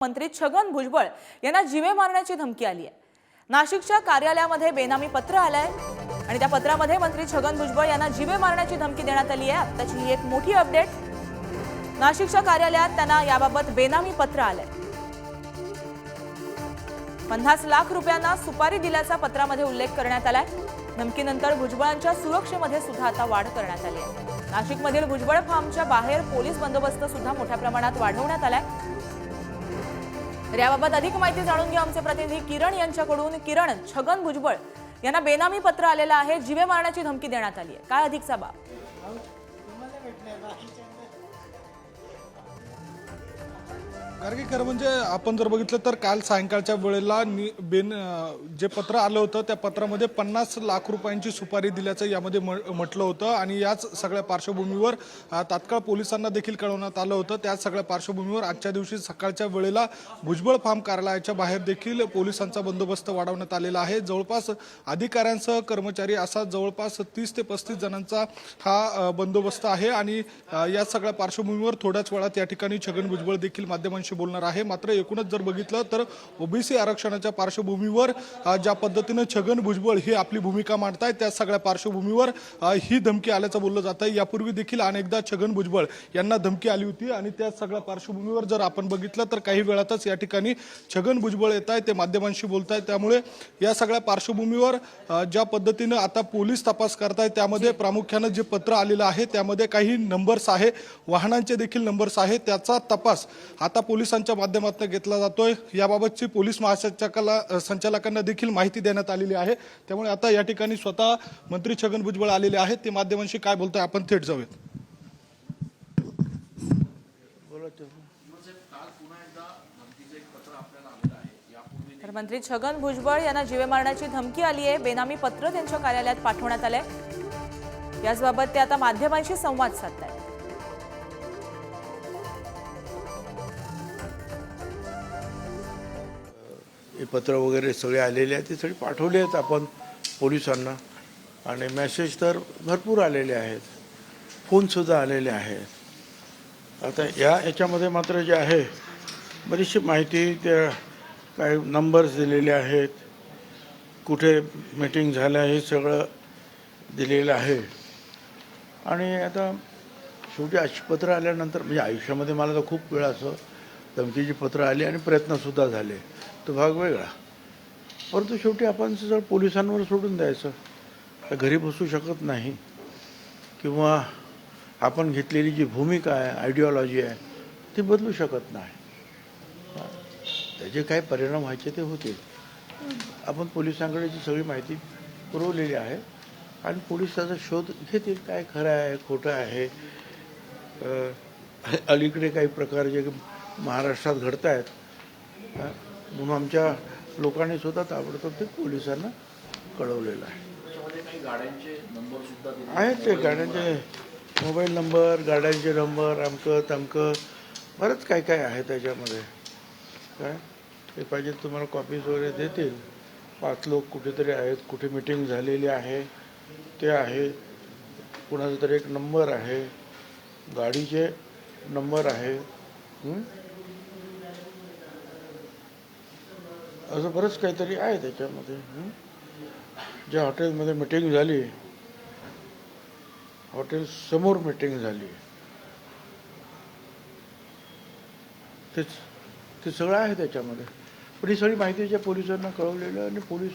मंत्री छगन भुजबळ यांना जीवे मारण्याची धमकी आली आहे। नाशिकच्या कार्यालयामध्ये बेनामी पत्र आलंय आणि त्या पत्रामध्ये मंत्री छगन भुजबळ यांना जीवे मारण्याची धमकी देण्यात आली आहे। आताची ही एक मोठी अपडेट। नाशिकच्या कार्यालयात त्यांना याबाबत बेनामी पत्र आलंय। 50 लाख रुपयांना सुपारी दिल्याचा पत्रामध्ये उल्लेख करण्यात आलाय। धमकीनंतर भुजबळांच्या सुरक्षेमध्ये सुद्धा आता वाढ करण्यात आली आहे। नाशिकमधील भुजबळ फार्मच्या बाहेर पोलीस बंदोबस्त सुद्धा मोठ्या प्रमाणात वाढवण्यात आलाय। याबाबत अधिक माहिती जाणून घेऊ आमचे प्रतिनिधी किरण यांच्याकडून। किरण, छगन भुजबळ यांना बेनामी पत्र आलेलं आहे, जीवे मारण्याची धमकी देण्यात आली आहे, काय अधिकचा बाब? गार्गी, खरं म्हणजे आपण जर बघितलं तर काल सायंकाळच्या वेळेला जे पत्र आलं होतं त्या पत्रामध्ये 50 लाख रुपयांची सुपारी दिल्याचं यामध्ये म्हटलं होतं आणि याच सगळ्या पार्श्वभूमीवर तात्काळ पोलिसांना देखील कळवण्यात आलं होतं। त्याच सगळ्या पार्श्वभूमीवर आजच्या दिवशी सकाळच्या वेळेला भुजबळ फार्म कार्यालयाच्या बाहेर देखील पोलिसांचा बंदोबस्त वाढवण्यात आलेला आहे। जवळपास अधिकाऱ्यांसह कर्मचारी असा जवळपास 30 ते 35 जणांचा हा बंदोबस्त आहे आणि या सगळ्या पार्श्वभूमीवर थोड्याच वेळात या ठिकाणी छगन भुजबळ देखील माध्यमांशी बोलणार आहे। मात्र एकूणच जर बघितलं तर ओबीसी आरक्षणाच्या पार्श्वभूमीवर ज्या पद्धतीने छगन भुजबळ ही आपली भूमिका मांडतायत त्या सगळ्या पार्श्वभूमीवर ही धमकी आल्याचं बोललं जात आहे। यापूर्वी देखील अनेकदा छगन भुजबळ यांना धमकी आली होती आणि त्या सगळ्या पार्श्वभूमीवर जर आपण बघितलं तर काही वेळातच या ठिकाणी छगन भुजबळ येत आहेत, ते माध्यमांशी बोलत आहेत। त्यामुळे या सगळ्या पार्श्वभूमीवर ज्या पद्धतीने आता पोलीस तपास करतायत त्यामध्ये प्रामुख्याने जे पत्र आलेलं आहे त्यामध्ये काही नंबर्स आहे, वाहनांचे देखील नंबर्स आहे, त्याचा तपास आता पोलिसांच्या माध्यमातून घेतला जातोय। याबाबतची पोलीस महासंचालकांना देखील माहिती देण्यात आलेली आहे। त्यामुळे आता या ठिकाणी स्वतः मंत्री छगन भुजबळ आलेले आहेत, ते माध्यमांशी काय बोलताय आपण थेट जाऊयात। तर मंत्री छगन भुजबळ यांना जीवे मारण्याची धमकी आली आहे, बेनामी पत्र त्यांच्या कार्यालयात पाठवण्यात आलंय। याचबाबत ते आता माध्यमांशी संवाद साधतायत। हे पत्र वगैरे सगळे आलेले आहेत, ते सगळे पाठवले आहेत आपण पोलिसांना आणि मेसेज तर भरपूर आलेले आहेत, फोनसुद्धा आलेले आहेत। आता याच्यामध्ये मात्र जे आहे बरीचशी माहिती, त्या काही नंबर्स दिलेले आहेत, कुठे मीटिंग झालं हे सगळं दिलेलं आहे। आणि आता शेवटी अशी पत्र आल्यानंतर म्हणजे आयुष्यामध्ये मला तर खूप वेळा असं धमकीची पत्र आली आणि प्रयत्नसुद्धा झाले, तो भाग वेगळा। परंतु शेवटी आपण जर पोलिसांवर सोडून द्यायचं, घरी बसू शकत नाही किंवा आपण घेतलेली जी भूमिका आहे, आयडिओलॉजी आहे ती बदलू शकत नाही। त्याचे काही परिणाम व्हायचे ते होतील। आपण पोलिसांकडे जी सगळी माहिती पुरवलेली आहे आणि पोलीस त्याचा शोध घेतील, काय खरं आहे खोटं आहे। अलीकडे काही प्रकार जे महाराष्ट्रात घडत आहेत म्हणून आमच्या लोकांनी सुद्धा ताबडतोब ते पोलिसांना कळवलेलं आहे। आहेत ते गाड्यांचे मोबाईल नंबर, गाड्यांचे नंबर, अमकं तमकं बरंच काय काय आहे त्याच्यामध्ये। काय ते पाहिजे तुम्हाला कॉपीज वगैरे देतील। 5 लोक कुठेतरी आहेत, कुठे मीटिंग झालेली आहे ते आहे, कुणाचा तरी एक नंबर आहे, गाडीचे नंबर आहे, असं बरंच काहीतरी आहे त्याच्यामध्ये। ज्या हॉटेलमध्ये मीटिंग झाली, हॉटेल समोर मीटिंग झाली, ते सगळं आहे त्याच्यामध्ये। पण ही सगळी माहिती ज्या पोलिसांना कळवलेलं आणि पोलीस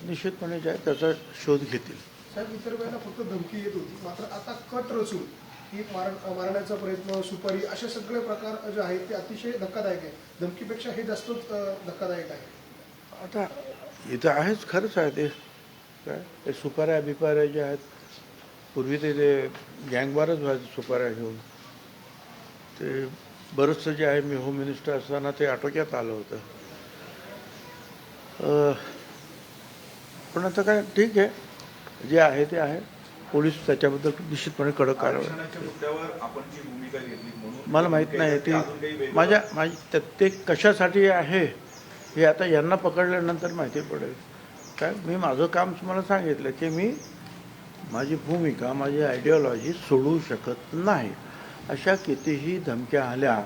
निश्चितपणे जे आहे त्याचा शोध घेतील। साहेब, इतर वेळेला फक्त धमकी येत होती, मात्र आता कट रचून ही मारण्याचा प्रयत्न, सुपारी असे सगळे प्रकार जे आहेत ते अतिशय धक्कादायक आहे। धमकीपेक्षा हे जास्त धक्कादायक आहे। आता इथं आहेच, खरंच आहे ते। काय ते सुपाऱ्या बिपाऱ्या ज्या आहेत, पूर्वी ते गँगवारच व्हायचं सुपाऱ्या घेऊन, ते बरंचसं जे आहे मी होम मिनिस्टर असताना ते आटोक्यात आलं होतं। पण आता काय ठीक आहे, जे आहे ते आहे। पोलीस त्याच्याबद्दल निश्चितपणे कडक कारवाई। मला माहीत नाही ती माझी ते कशासाठी आहे हे आता यांना पकडल्यानंतर माहिती पडेल। काय मी माझं काम तुम्हाला सांगितलं की मी माझी भूमिका, माझी आयडिओलॉजी सोडू शकत नाही। अशा कितीही धमक्या आल्या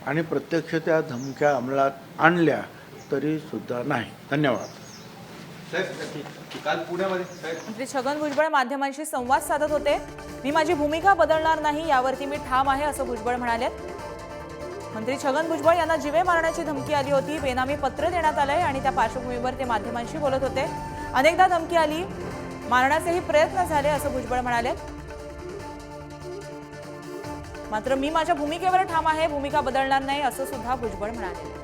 आणि प्रत्यक्ष त्या धमक्या अंमलात आणल्या तरी सुद्धा नाही. धन्यवाद. काल पुण्यामध्ये साहेब मंत्री छगन भुजबळ माध्यमांशी संवाद साधत होते. मी माझी भूमिका बदलणार नाही, यावरती मी ठाम आहे, असं भुजबळ म्हणाले. मंत्री छगन भुजबळ यांना जीवे मारण्याची धमकी आली होती. बेनामी पत्र देण्यात आलंय आणि त्या पार्श्वभूमीवर ते माध्यमांशी बोलत होते. अनेकदा धमकी आली, मारण्याचेही प्रयत्न झाले, असं भुजबळ म्हणाले. मात्र मी माझ्या भूमिकेवर ठाम आहे, भूमिका बदलणार नाही, असं सुद्धा भुजबळ म्हणाले.